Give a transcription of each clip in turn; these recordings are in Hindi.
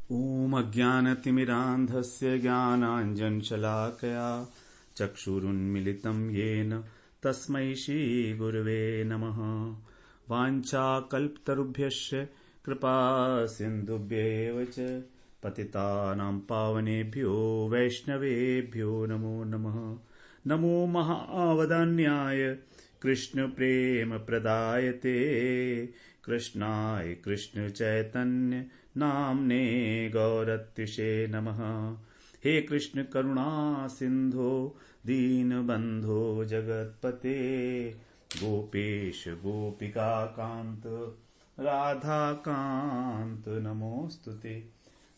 ॐ अज्ञानतिमिरान्धस्य ज्ञानाञ्जनशलाकया चक्षुरुन्मिलितं येन तस्मै श्रीगुरवे नमः। वाञ्छाकल्पतरुभ्यश्च कृपा सिन्धुभ्येव च पतितानां पावनेभ्यो वैष्णवेभ्यो नमो नमः। नमो महावदान्याय कृष्णप्रेमप्रदायते कृष्णाय कृष्णचैतन्य नाम्ने गौरत्युषे नमः। हे कृष्ण करुणा सिंधो दीनबंधो जगत्पते गोपेश गोपिका कांत राधा कांत नमोस्तुते।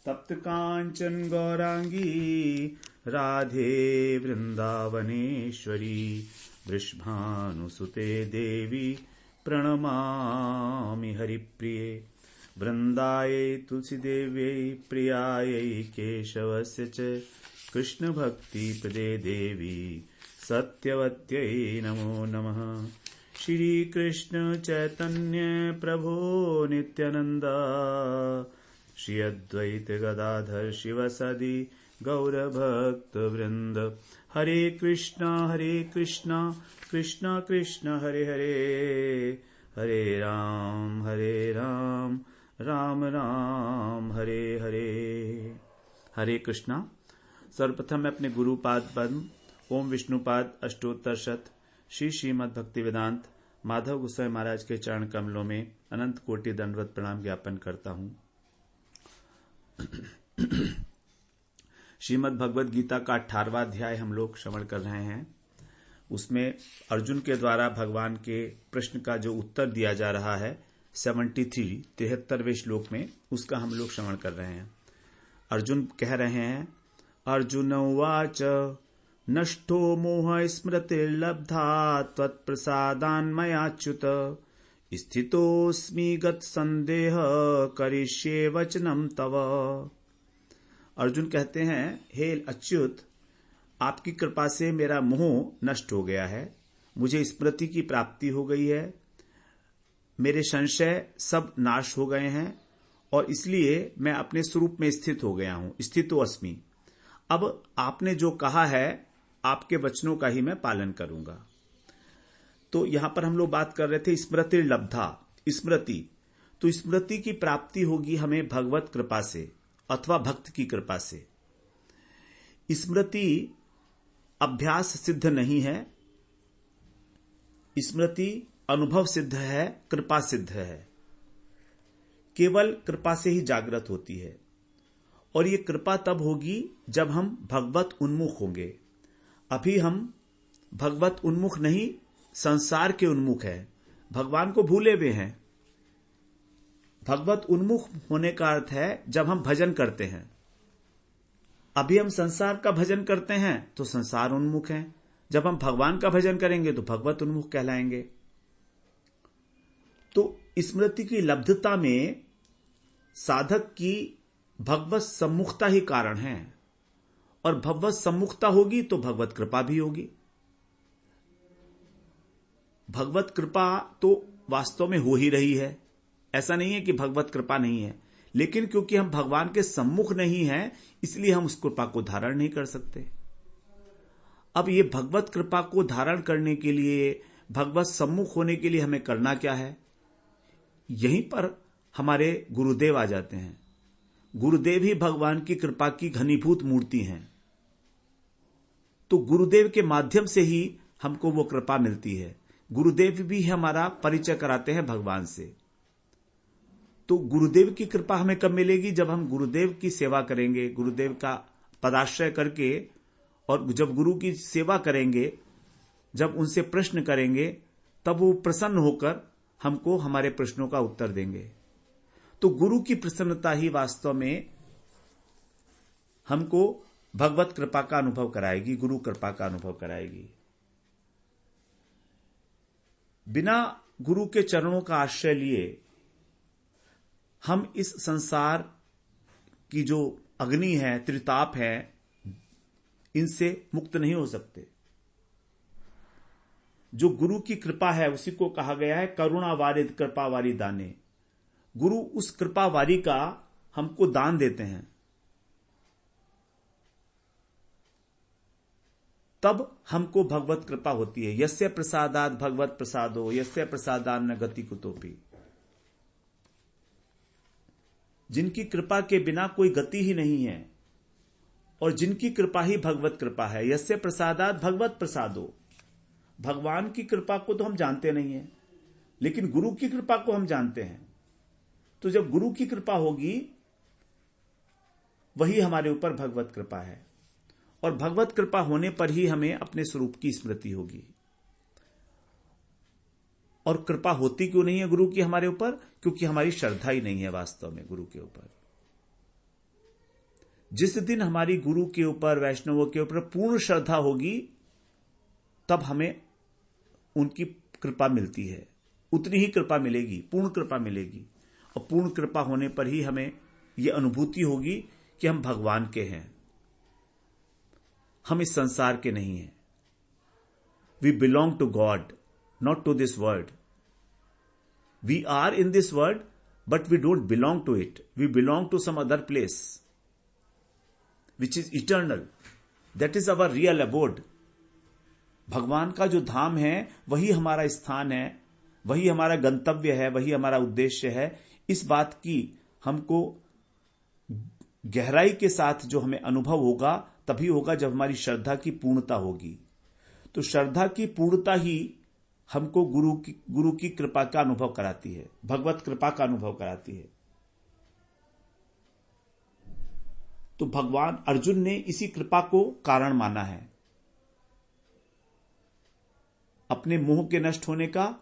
तप्त कांचन गौरांगी राधे वृंदावनेश्वरी वृषभानुसुते देवी प्रणमामि हरिप्रिये। वृंदायै तुलसीदेव्यै प्रियायै केशवस्य च कृष्णभक्तिप्रदे देवी सत्यवत्यै नमो नमः। श्रीकृष्ण चैतन्य प्रभो नित्यानंद श्री अद्वैत गदाधर शिवसदि गौरभक्तवृंद। हरे कृष्णा कृष्ण कृष्ण हरे हरे हरे राम राम राम हरे हरे। हरे कृष्णा। सर्वप्रथम मैं अपने गुरुपाद पद्म ओम विष्णुपाद अष्टोत्तर शत श्री श्रीमद् भक्ति वेदांत माधव गोसाई महाराज के चरण कमलों में अनंत कोटि दंडवत प्रणाम ज्ञापन करता हूं। श्रीमद् भगवद गीता का 18वां अध्याय हम लोग श्रवण कर रहे हैं। उसमें अर्जुन के द्वारा भगवान के प्रश्न का जो उत्तर दिया जा रहा है 73वें श्लोक में, उसका हम लोग श्रवण कर रहे हैं। अर्जुन कह रहे हैं, अर्जुन उवाच नष्टो मोह स्मृतिर्लब्धा त्वत्प्रसादान्मयाच्युत स्थितोऽस्मि गत संदेह करिष्ये वचनम तव। अर्जुन कहते हैं, हे अच्युत, आपकी कृपा से मेरा मोह नष्ट हो गया है, मुझे स्मृति की प्राप्ति हो गई है, मेरे संशय सब नाश हो गए हैं और इसलिए मैं अपने स्वरूप में स्थित हो गया हूं। स्थितो अस्मि। अब आपने जो कहा है आपके वचनों का ही मैं पालन करूंगा। तो यहां पर हम लोग बात कर रहे थे स्मृति लब्धा। स्मृति, तो स्मृति की प्राप्ति होगी हमें भगवत कृपा से अथवा भक्त की कृपा से। स्मृति अभ्यास सिद्ध नहीं है, स्मृति अनुभव सिद्ध है, कृपा सिद्ध है। केवल कृपा से ही जागृत होती है और ये कृपा तब होगी जब हम भगवत उन्मुख होंगे। अभी हम भगवत उन्मुख नहीं, संसार के उन्मुख है, भगवान को भूले हुए हैं। भगवत उन्मुख होने का अर्थ है जब हम भजन करते हैं। अभी हम संसार का भजन करते हैं तो संसार उन्मुख हैं, जब हम भगवान का भजन करेंगे तो भगवत उन्मुख कहलाएंगे। तो स्मृति की लब्धता में साधक की भगवत सम्मुखता ही कारण है और भगवत सम्मुखता होगी तो भगवत कृपा भी होगी। भगवत कृपा तो वास्तव में हो ही रही है, ऐसा नहीं है कि भगवत कृपा नहीं है, लेकिन क्योंकि हम भगवान के सम्मुख नहीं हैं इसलिए हम उस कृपा को धारण नहीं कर सकते। अब ये भगवत कृपा को धारण करने के लिए, भगवत सम्मुख होने के लिए हमें करना क्या है? यहीं पर हमारे गुरुदेव आ जाते हैं। गुरुदेव ही भगवान की कृपा की घनीभूत मूर्ति हैं। तो गुरुदेव के माध्यम से ही हमको वो कृपा मिलती है। गुरुदेव भी हमारा परिचय कराते हैं भगवान से। तो गुरुदेव की कृपा हमें कब मिलेगी? जब हम गुरुदेव की सेवा करेंगे, गुरुदेव का पदाश्रय करके, और जब गुरु की सेवा करेंगे, जब उनसे प्रश्न करेंगे, तब वो प्रसन्न होकर हमको हमारे प्रश्नों का उत्तर देंगे। तो गुरु की प्रसन्नता ही वास्तव में हमको भगवत कृपा का अनुभव कराएगी, गुरु कृपा का अनुभव कराएगी। बिना गुरु के चरणों का आश्रय लिए हम इस संसार की जो अग्नि है, त्रिताप है, इनसे मुक्त नहीं हो सकते। जो गुरु की कृपा है उसी को कहा गया है करुणा वारिद कृपा वारी दाने। गुरु उस कृपा वारी का हमको दान देते हैं, तब हमको भगवत कृपा होती है। यस्य प्रसादात भगवत प्रसादो यस्य प्रसादान न गति कुतोपि। जिनकी कृपा के बिना कोई गति ही नहीं है और जिनकी कृपा ही भगवत कृपा है। यस्य प्रसादात भगवत प्रसादो। भगवान की कृपा को तो हम जानते नहीं है, लेकिन गुरु की कृपा को हम जानते हैं। तो जब गुरु की कृपा होगी वही हमारे ऊपर भगवत कृपा है, और भगवत कृपा होने पर ही हमें अपने स्वरूप की स्मृति होगी। और कृपा होती क्यों नहीं है गुरु की हमारे ऊपर? क्योंकि हमारी श्रद्धा ही नहीं है वास्तव में गुरु के ऊपर। जिस दिन हमारी गुरु के ऊपर, वैष्णवों के ऊपर पूर्ण श्रद्धा होगी, तब हमें उनकी कृपा मिलती है। उतनी ही कृपा मिलेगी, पूर्ण कृपा मिलेगी। और पूर्ण कृपा होने पर ही हमें यह अनुभूति होगी कि हम भगवान के हैं, हम इस संसार के नहीं हैं। We belong to God, not to this world. We are in this world, but we don't belong to it. We belong to some other place which is eternal. That is our real abode. भगवान का जो धाम है वही हमारा स्थान है, वही हमारा गंतव्य है, वही हमारा उद्देश्य है। इस बात की हमको गहराई के साथ जो हमें अनुभव होगा तभी होगा जब हमारी श्रद्धा की पूर्णता होगी। तो श्रद्धा की पूर्णता ही हमको गुरु की कृपा का अनुभव कराती है, भगवत कृपा का अनुभव कराती है। तो भगवान अर्जुन ने इसी कृपा को कारण माना है, अपने मोह के नष्ट होने का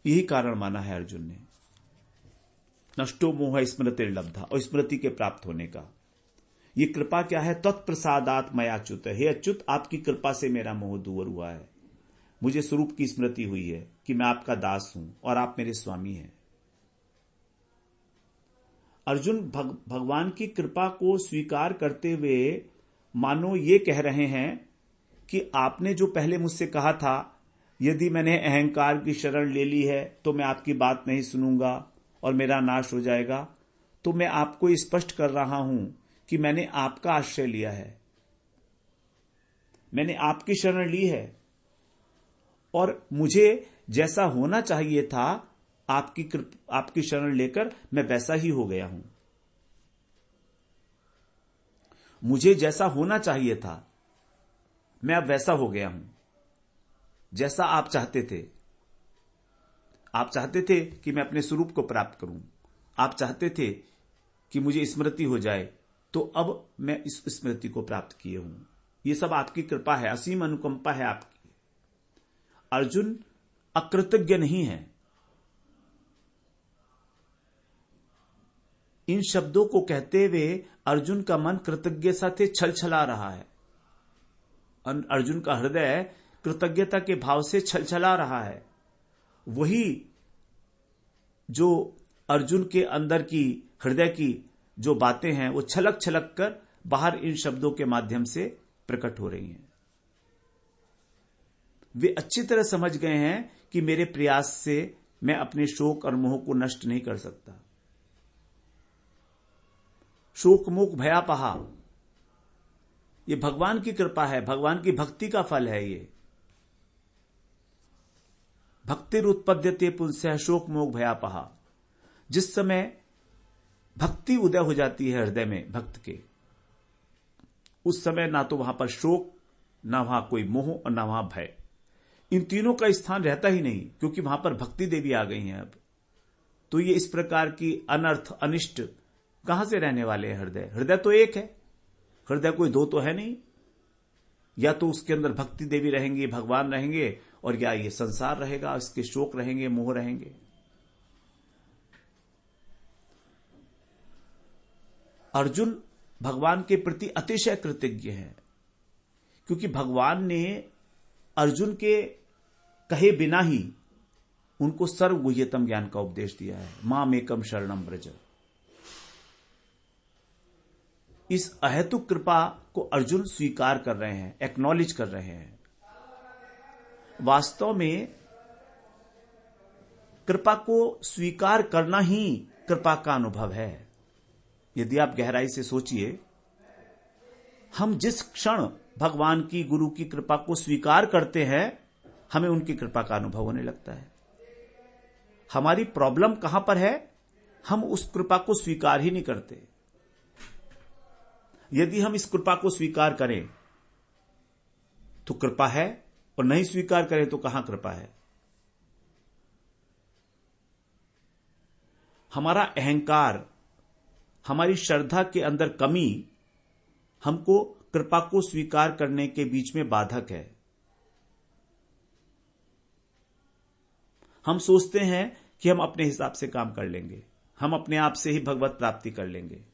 यही कारण माना है अर्जुन ने। नष्टो मोह स्मृतिर्लब्धा, और स्मृति के प्राप्त होने का। ये कृपा क्या है? तत्प्रसादात मयाच्युत। हे अच्युत, आपकी कृपा से मेरा मोह दूर हुआ है। मुझे स्वरूप की स्मृति हुई है कि मैं आपका दास हूं और आप मेरे स्वामी हैं। अर्जुन भगवान की कृपा को स्वीकार करते हुए मानो ये कह रहे हैं कि आपने जो पहले मुझसे कहा था, यदि मैंने अहंकार की शरण ले ली है तो मैं आपकी बात नहीं सुनूंगा और मेरा नाश हो जाएगा, तो मैं आपको स्पष्ट कर रहा हूं कि मैंने आपका आश्रय लिया है, मैंने आपकी शरण ली है, और मुझे जैसा होना चाहिए था आपकी शरण लेकर मैं वैसा ही हो गया हूं। मुझे जैसा होना चाहिए था मैं अब वैसा हो गया हूं, जैसा आप चाहते थे। आप चाहते थे कि मैं अपने स्वरूप को प्राप्त करूं, आप चाहते थे कि मुझे स्मृति हो जाए, तो अब मैं इस स्मृति को प्राप्त किए हूं। यह सब आपकी कृपा है, असीम अनुकंपा है आपकी। अर्जुन अकृतज्ञ नहीं है। इन शब्दों को कहते हुए अर्जुन का मन कृतज्ञता से छलछला रहा है। अर्जुन का हृदय कृतज्ञता के भाव से छलछला रहा है। वही जो अर्जुन के अंदर की, हृदय की जो बातें हैं वो छलक छलक कर बाहर इन शब्दों के माध्यम से प्रकट हो रही हैं। वे अच्छी तरह समझ गए हैं कि मेरे प्रयास से मैं अपने शोक और मोह को नष्ट नहीं कर सकता। शोक मोह भयापहा, ये भगवान की कृपा है, भगवान की भक्ति का फल है। ये भक्तिर उत्पद्यते पुंसः शोक मोह भयापहा। जिस समय भक्ति उदय हो जाती है हृदय में भक्त के, उस समय ना तो वहां पर शोक, ना वहां कोई मोह और ना वहां भय। इन तीनों का स्थान रहता ही नहीं, क्योंकि वहां पर भक्ति देवी आ गई हैं अब। तो ये इस प्रकार की अनर्थ, अनिष्ट कहां से रहने वाले हैं? हृदय तो एक है, हृदय कोई दो तो है नहीं। या तो उसके अंदर भक्ति देवी रहेंगी, भगवान रहेंगे, और या ये संसार रहेगा, इसके शोक रहेंगे, मोह रहेंगे। अर्जुन भगवान के प्रति अतिशय कृतज्ञ है, क्योंकि भगवान ने अर्जुन के कहे बिना ही उनको सर्वगुह्यतम ज्ञान का उपदेश दिया है। माम एकम शरणम व्रज। इस अहेतुक कृपा को अर्जुन स्वीकार कर रहे हैं, एक्नॉलेज कर रहे हैं। वास्तव में कृपा को स्वीकार करना ही कृपा का अनुभव है। यदि आप गहराई से सोचिए, हम जिस क्षण भगवान की, गुरु की कृपा को स्वीकार करते हैं, हमें उनकी कृपा का अनुभव होने लगता है। हमारी प्रॉब्लम कहां पर है? हम उस कृपा को स्वीकार ही नहीं करते। यदि हम इस कृपा को स्वीकार करें तो कृपा है, और नहीं स्वीकार करें तो कहां कृपा है? हमारा अहंकार, हमारी श्रद्धा के अंदर कमी हमको कृपा को स्वीकार करने के बीच में बाधक है। हम सोचते हैं कि हम अपने हिसाब से काम कर लेंगे, हम अपने आप से ही भगवत प्राप्ति कर लेंगे।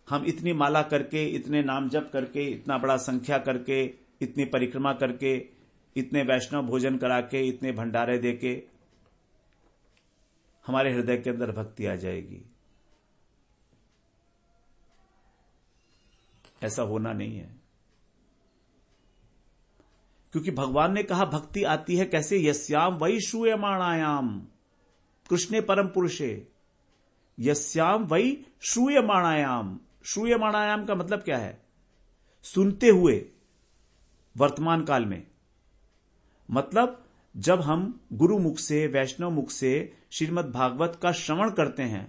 हम इतनी माला करके, इतने नाम जप करके, इतना बड़ा संख्या करके, इतनी परिक्रमा करके, इतने वैष्णव भोजन करा के, इतने भंडारे देके हमारे हृदय के अंदर भक्ति आ जाएगी। ऐसा होना नहीं है, क्योंकि भगवान ने कहा भक्ति आती है कैसे? यस्याम वै श्रूयमाणायाम, कृष्णे परम पुरुषे, यस्याम वै श्रूयमाणायाम। श्रूयमाणायाम का मतलब क्या है? सुनते हुए, वर्तमान काल में। मतलब जब हम गुरु मुख से, वैष्णव मुख से श्रीमद् भागवत का श्रवण करते हैं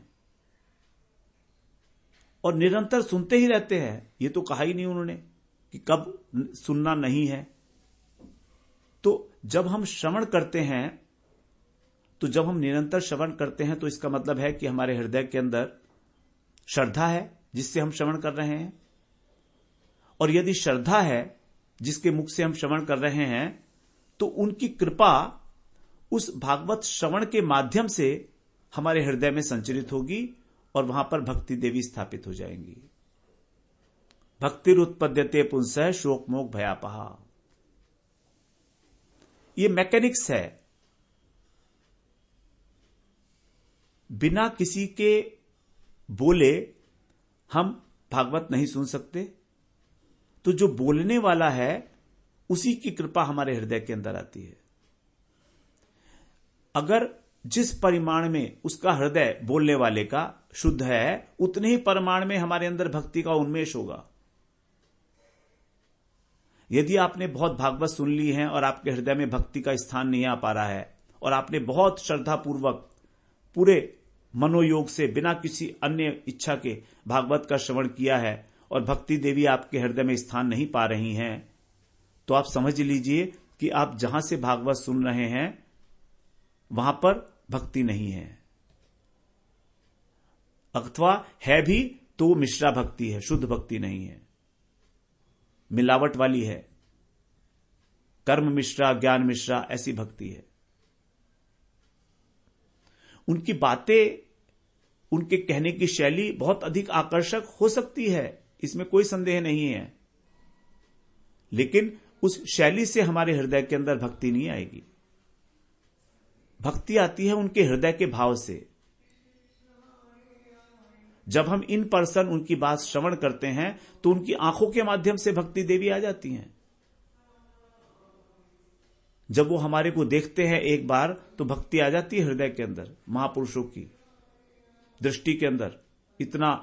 और निरंतर सुनते ही रहते हैं, ये तो कहा ही नहीं उन्होंने कि कब सुनना नहीं है। तो जब हम श्रवण करते हैं, तो जब हम निरंतर श्रवण करते हैं, तो इसका मतलब है कि हमारे हृदय के अंदर श्रद्धा है जिससे हम श्रवण कर रहे हैं। और यदि श्रद्धा है जिसके मुख से हम श्रवण कर रहे हैं, तो उनकी कृपा उस भागवत श्रवण के माध्यम से हमारे हृदय में संचरित होगी और वहां पर भक्ति देवी स्थापित हो जाएंगी। भक्तिरुत्पद्यते पुंसः शोक मोह भयापहा। ये मैकेनिक्स है। बिना किसी के बोले हम भागवत नहीं सुन सकते। तो जो बोलने वाला है उसी की कृपा हमारे हृदय के अंदर आती है। अगर जिस परिमाण में उसका हृदय बोलने वाले का शुद्ध है, उतने ही परिमाण में हमारे अंदर भक्ति का उन्मेष होगा। यदि आपने बहुत भागवत सुन ली है और आपके हृदय में भक्ति का स्थान नहीं आ पा रहा है, और आपने बहुत श्रद्धापूर्वक पूरे मनोयोग से बिना किसी अन्य इच्छा के भागवत का श्रवण किया है और भक्ति देवी आपके हृदय में स्थान नहीं पा रही हैं, तो आप समझ लीजिए कि आप जहां से भागवत सुन रहे हैं वहां पर भक्ति नहीं है, अथवा है भी तो वो मिश्रा भक्ति है, शुद्ध भक्ति नहीं है, मिलावट वाली है, कर्म मिश्रा, ज्ञान मिश्रा, ऐसी भक्ति है। उनकी बातें, उनके कहने की शैली बहुत अधिक आकर्षक हो सकती है, इसमें कोई संदेह नहीं है, लेकिन उस शैली से हमारे हृदय के अंदर भक्ति नहीं आएगी। भक्ति आती है उनके हृदय के भाव से। जब हम इन पर्सन उनकी बात श्रवण करते हैं तो उनकी आंखों के माध्यम से भक्ति देवी आ जाती हैं। जब वो हमारे को देखते हैं एक बार, तो भक्ति आ जाती है हृदय के अंदर। महापुरुषों की दृष्टि के अंदर इतना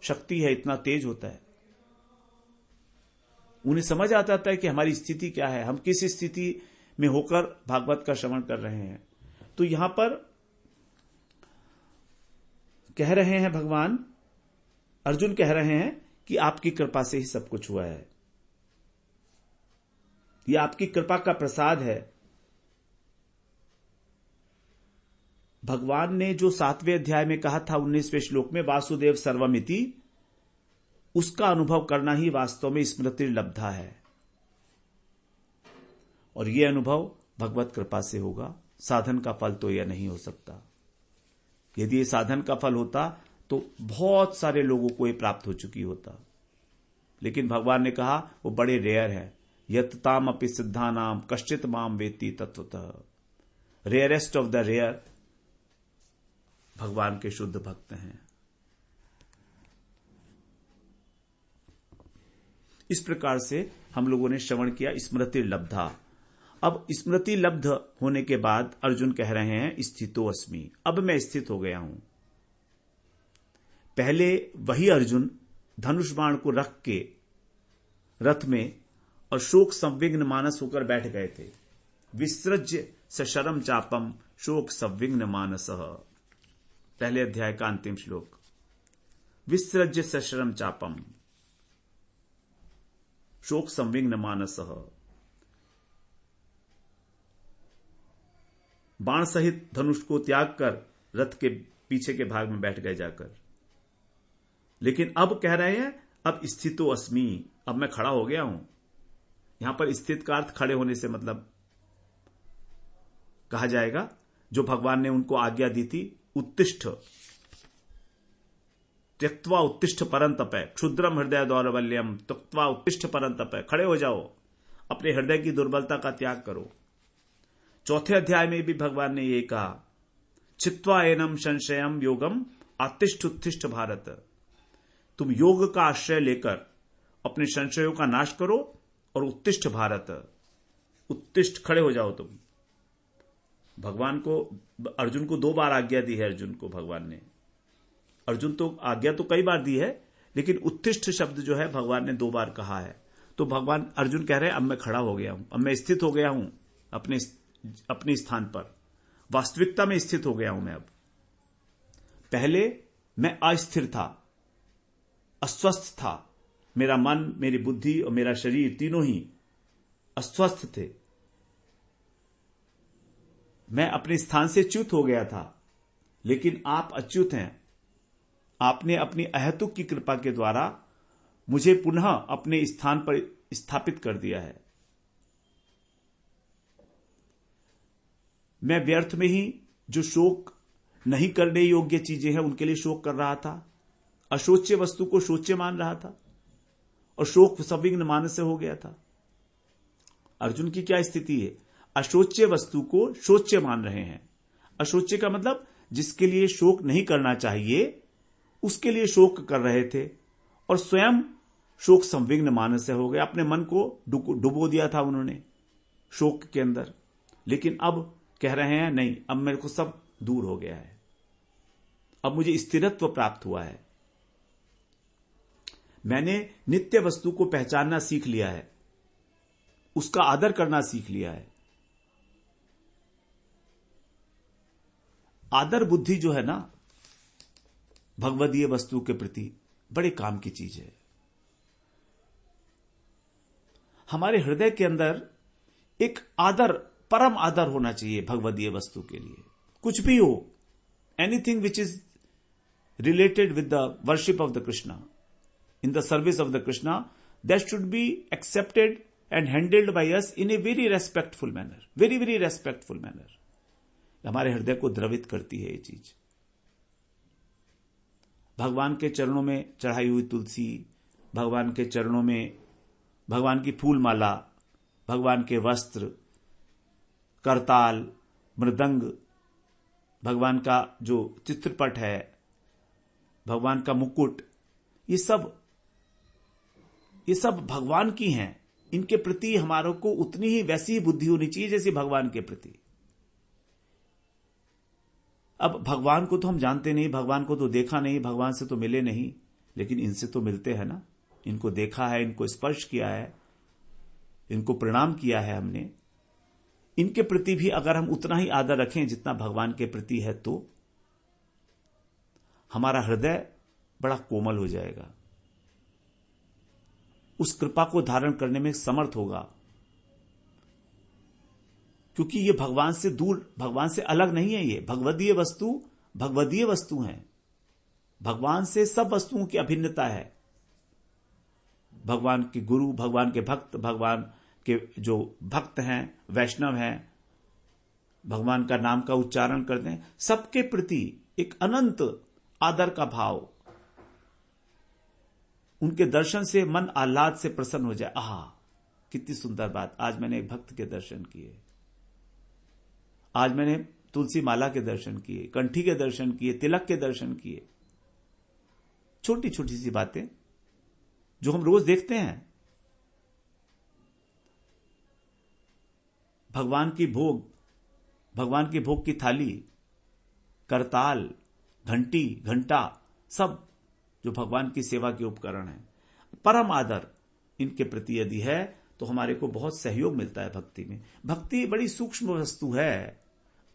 शक्ति है, इतना तेज होता है। उन्हें समझ आता है कि हमारी स्थिति क्या है, हम किस स्थिति में होकर भागवत का श्रवण कर रहे हैं। तो यहां पर कह रहे हैं भगवान, अर्जुन कह रहे हैं कि आपकी कृपा से ही सब कुछ हुआ है, यह आपकी कृपा का प्रसाद है। भगवान ने जो 7वें अध्याय में कहा था 19वें श्लोक में, वासुदेव सर्वमिति, उसका अनुभव करना ही वास्तव में स्मृति लब्धा है। और यह अनुभव भगवत कृपा से होगा। साधन का फल तो यह नहीं हो सकता। यदि ये साधन का फल होता तो बहुत सारे लोगों को ये प्राप्त हो चुकी होता, लेकिन भगवान ने कहा वो बड़े रेयर है। यत्ताम अपि सिद्धानाम कश्चित माम वेति तत्वतः। रेयरेस्ट ऑफ द रेयर भगवान के शुद्ध भक्त हैं। इस प्रकार से हम लोगों ने श्रवण किया स्मृति लब्धा। अब स्मृति लब्ध होने के बाद अर्जुन कह रहे हैं स्थितो अस्मि, अब मैं स्थित हो गया हूं। पहले वही अर्जुन धनुष बाण को रख के रथ में और शोक संविघ्न मानस होकर बैठ गए थे। विसृज्य सशरम चापम शोक संविघ्न मानस, पहले अध्याय का अंतिम श्लोक। विसृज्य सशरम चापम शोक संविघ्न मानस, बाण सहित धनुष को त्याग कर रथ के पीछे के भाग में बैठ गए जाकर। लेकिन अब कह रहे हैं अब स्थितो अस्मि, अब मैं खड़ा हो गया हूं। यहां पर स्थित का अर्थ खड़े होने से मतलब कहा जाएगा, जो भगवान ने उनको आज्ञा दी थी, उत्तिष्ठ त्यक्त्वा उत्तिष्ठ परंतप, क्षुद्रम हृदय दौर्बल्यम त्यक्त्वा उत्तिष्ठ परंतप, खड़े हो जाओ, अपने हृदय की दुर्बलता का त्याग करो। चौथे अध्याय में भी भगवान ने यह कहा, छित्वा एनम संशयम योगम आतिष्ठ उत्तिष्ठ भारत, तुम योग का आश्रय लेकर अपने संशयों का नाश करो और उत्तिष्ठ भारत, उत्तिष्ठ खड़े हो जाओ तुम। भगवान को, अर्जुन को 2 बार आज्ञा दी है अर्जुन को भगवान ने। अर्जुन तो आज्ञा तो कई बार दी है, लेकिन उत्तिष्ठ शब्द जो है भगवान ने 2 बार कहा है। तो भगवान अर्जुन कह रहे हैं अब मैं खड़ा हो गया हूं, अब मैं स्थित हो गया हूं अपने स्थान पर, वास्तविकता में स्थित हो गया हूं मैं। अब पहले मैं अस्थिर था, अस्वस्थ था, मेरा मन, मेरी बुद्धि और मेरा शरीर तीनों ही अस्वस्थ थे। मैं अपने स्थान से च्युत हो गया था, लेकिन आप अच्युत हैं। आपने अपनी अहेतुक की कृपा के द्वारा मुझे पुनः अपने स्थान पर स्थापित कर दिया है। मैं व्यर्थ में ही जो शोक नहीं करने योग्य चीजें हैं उनके लिए शोक कर रहा था, अशोच्य वस्तु को शोच्य मान रहा था और शोक संविघ्न मानस से हो गया था। अर्जुन की क्या स्थिति है? अशोच्य वस्तु को शोच्य मान रहे हैं। अशोच्य का मतलब जिसके लिए शोक नहीं करना चाहिए उसके लिए शोक कर रहे थे और स्वयं शोक संविघ्न मानस से हो गया। अपने मन को डुबो दिया था उन्होंने शोक के अंदर, लेकिन अब कह रहे हैं नहीं, अब मेरे को सब दूर हो गया है, अब मुझे स्थिरत्व प्राप्त हुआ है। मैंने नित्य वस्तु को पहचानना सीख लिया है, उसका आदर करना सीख लिया है। आदर बुद्धि जो है ना भगवदीय वस्तु के प्रति बड़े काम की चीज है। हमारे हृदय के अंदर एक आदर, परम आदर होना चाहिए भगवदीय वस्तु के लिए। कुछ भी हो, anything which is related with the worship of the Krishna, in the service of the Krishna, that should be accepted and handled by us in a very respectful manner, very very respectful manner. हमारे हृदय को द्रवित करती है ये चीज। भगवान के चरणों में चढ़ाई हुई तुलसी, भगवान के चरणों में भगवान की फूल माला, भगवान के वस्त्र, करताल, मृदंग, भगवान का जो चित्रपट है, भगवान का मुकुट, ये सब भगवान की हैं। इनके प्रति हमारों को उतनी ही वैसी ही बुद्धि होनी चाहिए जैसे भगवान के प्रति। अब भगवान को तो हम जानते नहीं, भगवान को तो देखा नहीं, भगवान से तो मिले नहीं, लेकिन इनसे तो मिलते हैं ना। इनको देखा है, इनको स्पर्श किया है, इनको प्रणाम किया है हमने। इनके प्रति भी अगर हम उतना ही आदर रखें जितना भगवान के प्रति है, तो हमारा हृदय बड़ा कोमल हो जाएगा, उस कृपा को धारण करने में समर्थ होगा। क्योंकि ये भगवान से दूर, भगवान से अलग नहीं है। ये भगवदीय वस्तु है। भगवान से सब वस्तुओं की अभिन्नता है। भगवान के गुरु, भगवान के भक्त, भगवान के जो भक्त हैं, वैष्णव हैं, भगवान का नाम का उच्चारण करते हैं, सबके प्रति एक अनंत आदर का भाव, उनके दर्शन से मन आह्लाद से प्रसन्न हो जाए। आहा, कितनी सुंदर बात, आज मैंने एक भक्त के दर्शन किए, आज मैंने तुलसी माला के दर्शन किए, कंठी के दर्शन किए, तिलक के दर्शन किए। छोटी छोटी सी बातें जो हम रोज देखते हैं। भगवान की भोग की थाली, करताल, घंटी, घंटा, सब जो भगवान की सेवा के उपकरण हैं, परम आदर इनके प्रति यदि है तो हमारे को बहुत सहयोग मिलता है भक्ति में। भक्ति बड़ी सूक्ष्म वस्तु है,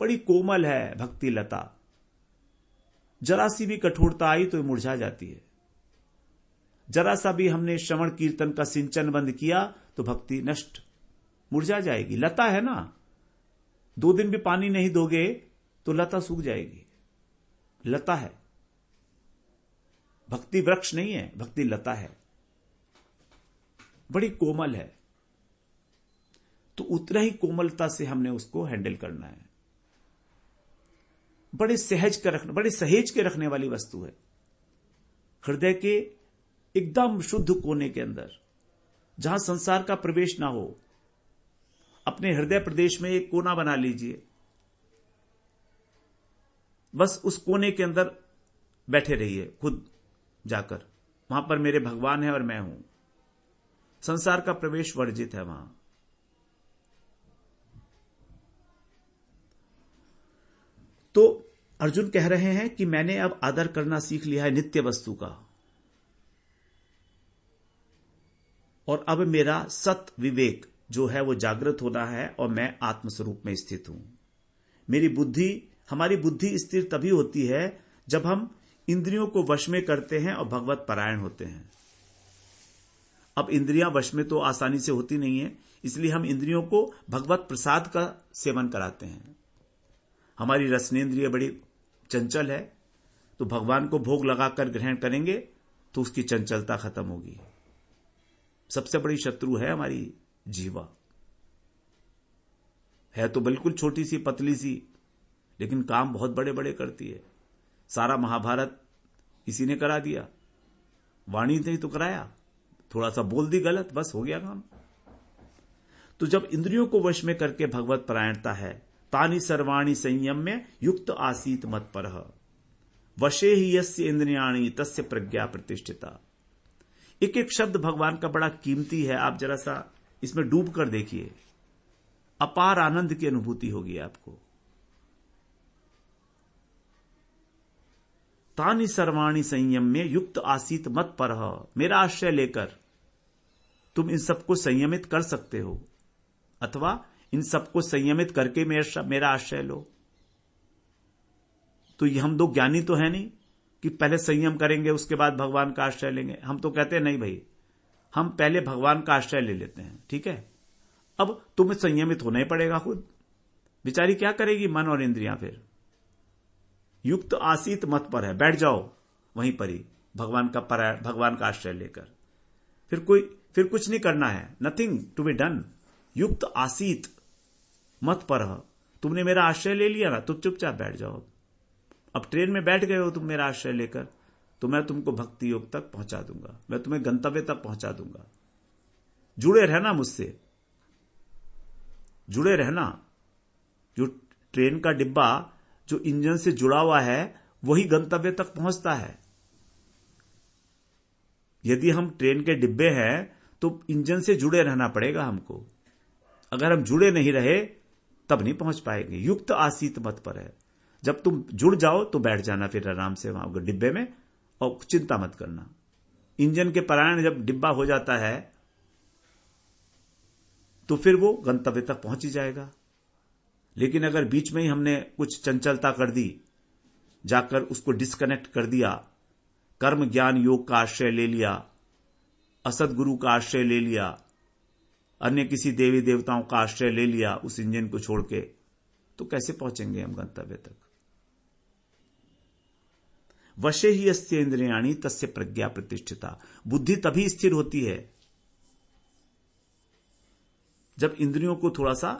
बड़ी कोमल है भक्ति लता। जरा सी भी कठोरता आई तो मुरझा जाती है। जरा सा भी हमने श्रवण कीर्तन का सिंचन बंद किया तो भक्ति नष्ट, मुरझा जाएगी। लता है ना, 2 दिन भी पानी नहीं दोगे तो लता सूख जाएगी। लता है, भक्ति वृक्ष नहीं है, भक्ति लता है, बड़ी कोमल है। तो उतना ही कोमलता से हमने उसको हैंडल करना है। बड़े सहेज के रखने वाली वस्तु है। हृदय के एकदम शुद्ध कोने के अंदर, जहां संसार का प्रवेश ना हो, अपने हृदय प्रदेश में एक कोना बना लीजिए। बस उस कोने के अंदर बैठे रहिए खुद जाकर, वहां पर मेरे भगवान है और मैं हूं। संसार का प्रवेश वर्जित है वहां। तो अर्जुन कह रहे हैं कि मैंने अब आदर करना सीख लिया है नित्य वस्तु का, और अब मेरा सत विवेक जो है वो जागृत होना है और मैं आत्मस्वरूप में स्थित हूं। हमारी बुद्धि स्थिर तभी होती है जब हम इंद्रियों को वश में करते हैं और भगवत परायण होते हैं। अब इंद्रियां वश में तो आसानी से होती नहीं है, इसलिए हम इंद्रियों को भगवत प्रसाद का सेवन कराते हैं। हमारी रसनेन्द्रिय बड़ी चंचल है, तो भगवान को भोग लगाकर ग्रहण करेंगे तो उसकी चंचलता खत्म होगी। सबसे बड़ी शत्रु है हमारी जीवा। है तो बिल्कुल छोटी सी पतली सी, लेकिन काम बहुत बड़े बड़े करती है। सारा महाभारत इसी ने करा दिया, वाणी ने तो कराया, थोड़ा सा बोल दी गलत, बस हो गया काम। तो जब इंद्रियों को वश में करके भगवत परायणता है, तानि सर्वाणि संयम्य युक्त आसीत मत परः वशे ही यस्य इंद्रियाणि तस्य प्रज्ञा प्रतिष्ठिता। एक एक शब्द भगवान का बड़ा कीमती है। आप जरा सा इसमें डूब कर देखिए, अपार आनंद की अनुभूति होगी आपको। तानि सर्वाणि संयम्य युक्त आसीत मत परः, मेरा आश्रय लेकर तुम इन सबको संयमित कर सकते हो, अथवा इन सबको संयमित करके मेरा आश्रय लो। तो ये हम दो ज्ञानी तो है नहीं कि पहले संयम करेंगे उसके बाद भगवान का आश्रय लेंगे। हम तो कहते हैं नहीं भाई, हम पहले भगवान का आश्रय ले लेते हैं, ठीक है। अब तुम्हें संयमित होना ही पड़ेगा खुद। बेचारी क्या करेगी मन और इंद्रियां? फिर युक्त आसीत मत पर है, बैठ जाओ वहीं पर ही भगवान का आश्रय लेकर। फिर कुछ नहीं करना है, नथिंग टू बी डन। युक्त आसीत मत पर, तुमने मेरा आश्रय ले लिया ना, तुम चुपचाप बैठ जाओ। अब ट्रेन में बैठ गए हो तुम मेरा आश्रय लेकर, तो मैं तुमको भक्ति योग तक पहुंचा दूंगा, मैं तुम्हें गंतव्य तक पहुंचा दूंगा। जुड़े रहना मुझसे, जुड़े रहना। जो ट्रेन का डिब्बा जो इंजन से जुड़ा हुआ है वही गंतव्य तक पहुंचता है। यदि हम ट्रेन के डिब्बे हैं तो इंजन से जुड़े रहना पड़ेगा हमको। अगर हम जुड़े नहीं रहे तब नहीं पहुंच पाएंगे। युक्त आसीत मत पर है, जब तुम जुड़ जाओ तो बैठ जाना फिर आराम से वहां डिब्बे में, और चिंता मत करना। इंजन के परायण जब डिब्बा हो जाता है तो फिर वो गंतव्य तक पहुंच ही जाएगा। लेकिन अगर बीच में ही हमने कुछ चंचलता कर दी, जाकर उसको डिस्कनेक्ट कर दिया, कर्म ज्ञान योग का आश्रय ले लिया, असद गुरु का आश्रय ले लिया, अन्य किसी देवी देवताओं का आश्रय ले लिया उस इंजन को छोड़ के, तो कैसे पहुंचेंगे हम गंतव्य तक? वशे ही यस्य इंद्रियाणि तस्य प्रज्ञा प्रतिष्ठिता। बुद्धि तभी स्थिर होती है जब इंद्रियों को थोड़ा सा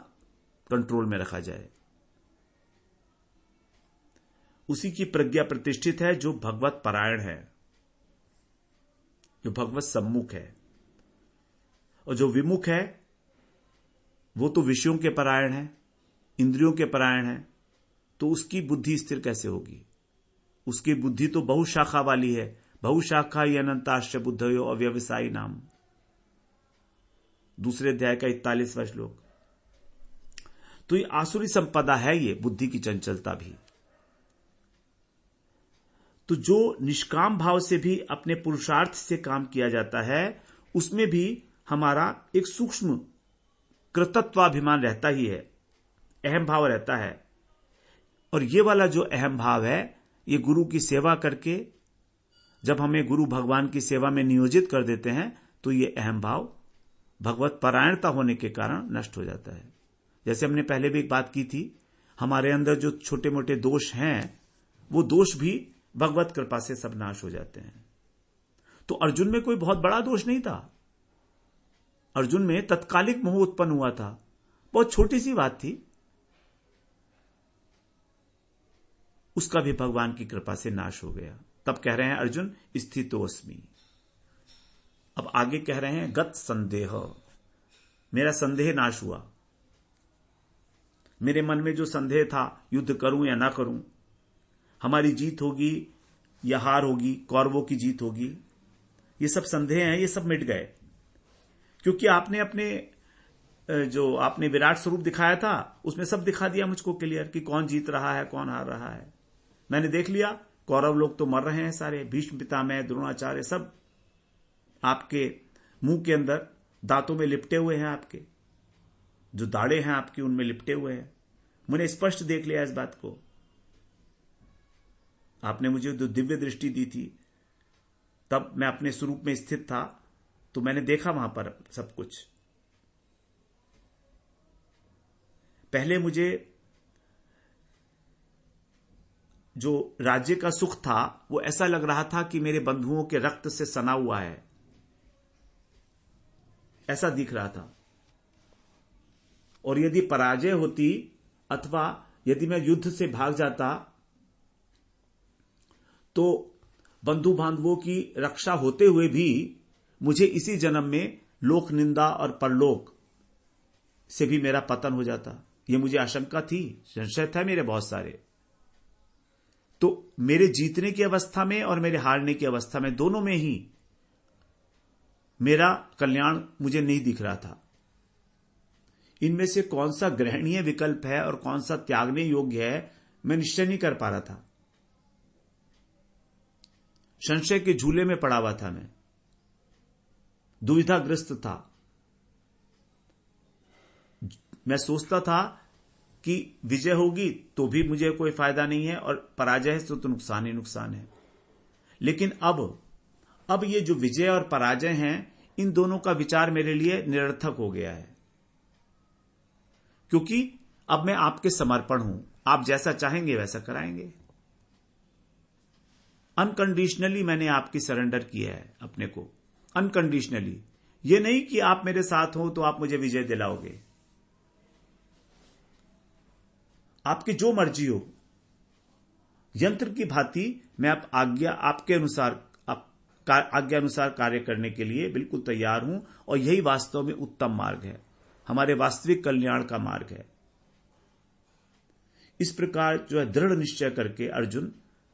कंट्रोल में रखा जाए। उसी की प्रज्ञा प्रतिष्ठित है जो भगवत परायण है, जो भगवत सम्मुख है। और जो विमुख है वो तो विषयों के परायण है, इंद्रियों के परायण है, तो उसकी बुद्धि स्थिर कैसे होगी? उसकी बुद्धि तो बहुशाखा वाली है। बहुशाखा ही अनंताश्च बुद्धयो अव्यवसायी नाम, दूसरे अध्याय का 41वां श्लोक। तो ये आसुरी संपदा है, ये बुद्धि की चंचलता भी। तो जो निष्काम भाव से भी अपने पुरुषार्थ से काम किया जाता है, उसमें भी हमारा एक सूक्ष्म कृतत्वाभिमान रहता ही है, अहम भाव रहता है। और ये वाला जो अहम भाव है, ये गुरु की सेवा करके जब हमें गुरु भगवान की सेवा में नियोजित कर देते हैं, तो ये अहम भाव भगवत परायणता होने के कारण नष्ट हो जाता है। जैसे हमने पहले भी एक बात की थी, हमारे अंदर जो छोटे मोटे दोष हैं, वो दोष भी भगवत कृपा से सब नाश हो जाते हैं। तो अर्जुन में कोई बहुत बड़ा दोष नहीं था। अर्जुन में तत्कालिक मोह उत्पन्न हुआ था, बहुत छोटी सी बात थी, उसका भी भगवान की कृपा से नाश हो गया। तब कह रहे हैं अर्जुन स्थितोस्मि। अब आगे कह रहे हैं गत संदेह, मेरा संदेह नाश हुआ। मेरे मन में जो संदेह था, युद्ध करूं या ना करूं, हमारी जीत होगी या हार होगी, कौरवों की जीत होगी, ये सब संदेह हैं, ये सब मिट गए। क्योंकि आपने अपने जो आपने विराट स्वरूप दिखाया था, उसमें सब दिखा दिया मुझको क्लियर कि कौन जीत रहा है, कौन हार रहा है। मैंने देख लिया, कौरव लोग तो मर रहे हैं सारे, भीष्म पितामह, द्रोणाचार्य सब आपके मुंह के अंदर दांतों में लिपटे हुए हैं, आपके जो दाढ़े हैं आपकी उनमें लिपटे हुए हैं। मैंने स्पष्ट देख लिया इस बात को। आपने मुझे जो दिव्य दृष्टि दी थी, तब मैं अपने स्वरूप में स्थित था, तो मैंने देखा वहां पर सब कुछ। पहले मुझे जो राज्य का सुख था, वो ऐसा लग रहा था कि मेरे बंधुओं के रक्त से सना हुआ है, ऐसा दिख रहा था। और यदि पराजय होती अथवा यदि मैं युद्ध से भाग जाता, तो बंधु बांधवों की रक्षा होते हुए भी मुझे इसी जन्म में लोक निंदा और परलोक से भी मेरा पतन हो जाता। यह मुझे आशंका थी, संशय था मेरे बहुत सारे। तो मेरे जीतने की अवस्था में और मेरे हारने की अवस्था में, दोनों में ही मेरा कल्याण मुझे नहीं दिख रहा था। इनमें से कौन सा ग्रहणीय विकल्प है और कौन सा त्यागने योग्य है, मैं निश्चय नहीं कर पा रहा था। संशय के झूले में पड़ा हुआ था, मैं दुविधाग्रस्त था। मैं सोचता था कि विजय होगी तो भी मुझे कोई फायदा नहीं है, और पराजय है तो नुकसान ही नुकसान है। लेकिन अब ये जो विजय और पराजय हैं, इन दोनों का विचार मेरे लिए निरर्थक हो गया है, क्योंकि अब मैं आपके समर्पण हूं। आप जैसा चाहेंगे वैसा कराएंगे। अनकंडीशनली मैंने आपकी सरेंडर किया है अपने को, अनकंडीशनली। ये नहीं कि आप मेरे साथ हो तो आप मुझे विजय दिलाओगे। आपकी जो मर्जी हो, यंत्र की भांति मैं आपके अनुसार, आज्ञा अनुसार कार्य करने के लिए बिल्कुल तैयार हूं। और यही वास्तव में उत्तम मार्ग है, हमारे वास्तविक कल्याण का मार्ग है। इस प्रकार जो है दृढ़ निश्चय करके अर्जुन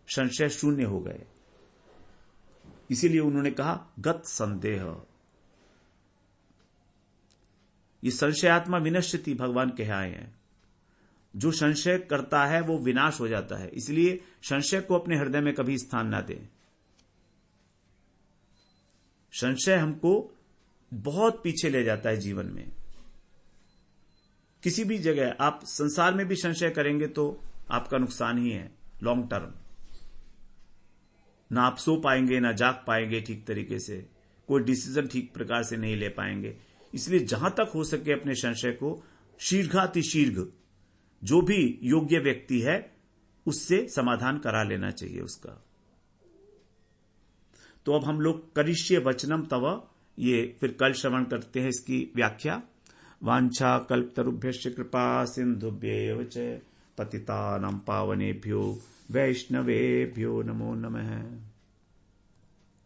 संशय शून्य हो गए। इसीलिए उन्होंने कहा गत संदेह। ये संशयात्मा विनश्यति भगवान कह आए हैं। जो संशय करता है वो विनाश हो जाता है। इसलिए संशय को अपने हृदय में कभी स्थान ना दें। संशय हमको बहुत पीछे ले जाता है जीवन में। किसी भी जगह आप संसार में भी संशय करेंगे तो आपका नुकसान ही है लॉन्ग टर्म। ना आप सो पाएंगे, ना जाग पाएंगे ठीक तरीके से, कोई डिसीजन ठीक प्रकार से नहीं ले पाएंगे। इसलिए जहां तक हो सके अपने संशय को शीघ्रातिशीघ्र जो भी योग्य व्यक्ति है उससे समाधान करा लेना चाहिए उसका। तो अब हम लोग करिष्ये वचनम तव, ये फिर कल श्रवण करते हैं इसकी व्याख्या। वांछा कल्पतरुभ्यश्च कृपा सिंधुभ्येव च पतितानां पावनेभ्यो वैष्णवेभ्यो नमो नमः।